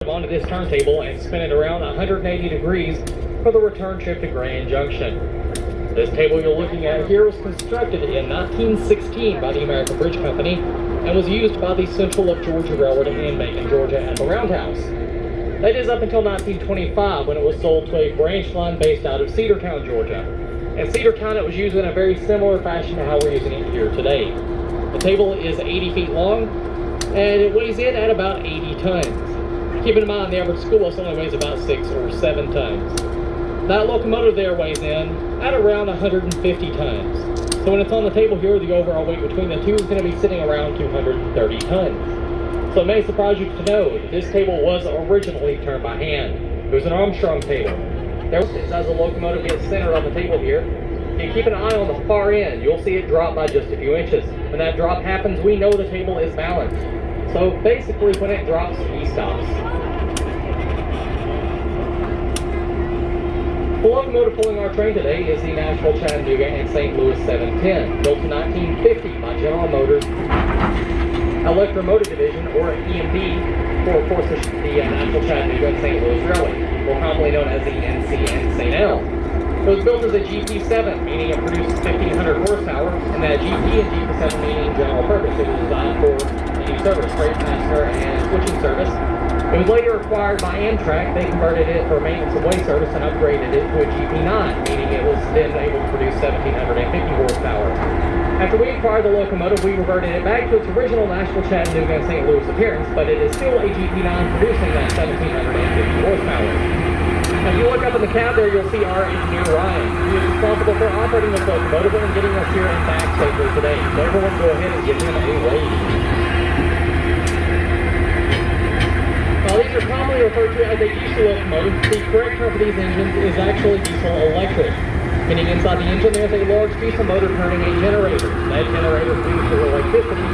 Onto this turntable and spin it around 180 degrees for the return trip to Grand Junction. This table you're looking at here was constructed in 1916 by the American Bridge Company and was used by the Central of Georgia Railroad in Macon, Georgia at the Roundhouse. That is up until 1925 when it was sold to a branch line based out of Cedartown, Georgia. In Cedartown it was used in a very similar fashion to how we're using it here today. The table is 80 feet long and it weighs in at about 80 tons. Keeping in mind the average school bus only weighs about 6 or 7 tons. That locomotive there weighs in at around 150 tons. So when it's on the table here, the overall weight between the two is going to be sitting around 230 tons. So it may surprise you to know that this table was originally turned by hand. It was an Armstrong table. As the locomotive gets centered on the table here, if you keep an eye on the far end, you'll see it drop by just a few inches. When that drop happens, we know the table is balanced. So basically when it drops, he stops. The locomotive pulling our train today is the Nashville, Chattanooga, and St. Louis 710, built in 1950 by General Motors Electromotive Division, or EMD, for of course the Nashville, Chattanooga, and St. Louis Railway, more commonly known as the NC and St. L. It was built as a GP7, meaning it produced 1,500 horsepower, and that GP and GP7 meaning general purpose. It was designed for any service, freight passenger and switching service. It was later acquired by Amtrak. They converted it for maintenance and way service and upgraded it to a GP9, meaning it was then able to produce 1,750 horsepower. After we acquired the locomotive, we reverted it back to its original Nashville, Chattanooga, and St. Louis appearance, but it is still a GP9 producing that 1,750 horsepower. If you look up in the cab there, you'll see our engineer Ryan. He is responsible for operating this locomotive and getting us here and back safely today. So everyone go ahead and give him a wave. While these are commonly referred to as a diesel locomotive, the correct term for these engines is actually diesel electric. Meaning inside the engine there's a large diesel motor turning a generator. That generator produces electricity,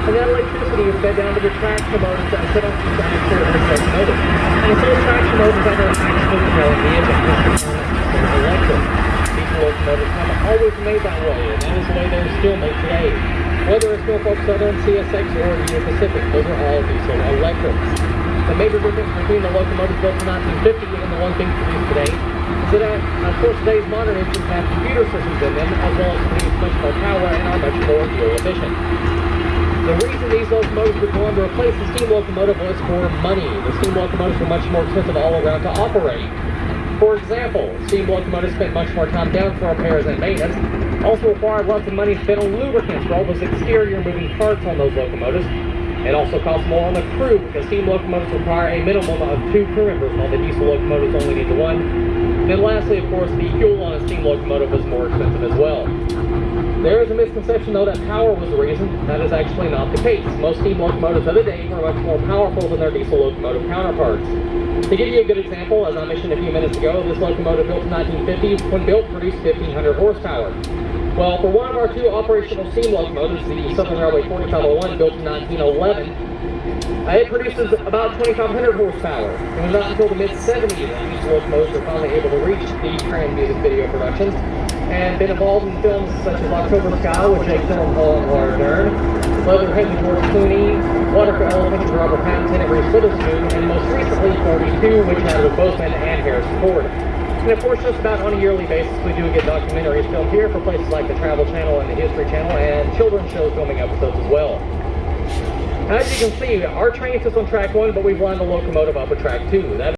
and that electricity is fed down to the traction motors that sit on the axle of the locomotive. And it's those traction motors that are actually controlling the engine, which is electric. Diesel locomotives have always been made that way, and that is the way they're still made today. Whether it's Norfolk Southern, CSX, or Union Pacific, those are all diesel electrics. The major difference between the locomotives built in 1950 and the one being produced today is that, of course, today's modern engines have computer systems in them, as well as produce much more power and are much more fuel efficient. The reason these locomotives were going to replace the steam locomotive was for money. The steam locomotives were much more expensive all around to operate. For example, steam locomotives spent much more time down for repairs and maintenance, also required lots of money spent on lubricants for all those exterior moving parts on those locomotives. It also costs more on the crew because steam locomotives require a minimum of 2 crew members, while the diesel locomotives only need the 1. And then lastly, of course, the fuel on a steam locomotive is more expensive as well. There is a misconception, though, that power was the reason. That is actually not the case. Most steam locomotives of the day were much more powerful than their diesel locomotive counterparts. To give you a good example, as I mentioned a few minutes ago, this locomotive built in 1950, when built, produced 1,500 horsepower. Well, for one of our 2 operational steam locomotives, the Southern Railway 4501, built in 1911, it produces about 2,500 horsepower. It was not until the mid-70s that these locomotives were finally able to reach the Trans Music Video productions and been involved in films such as October Sky with Jake Gyllenhaal and Laura Dern, Leatherhead with George Clooney, Water for Elephants with Robert Pattinson and Reese Witherspoon, and most recently 42, which had Rick Bozeman and Harrison Ford. And of course, just about on a yearly basis, we do get documentaries filmed here for places like the Travel Channel and the History Channel, and children's shows filming episodes as well. As you can see, our train sits on track 1, but we've lined the locomotive up with track 2. That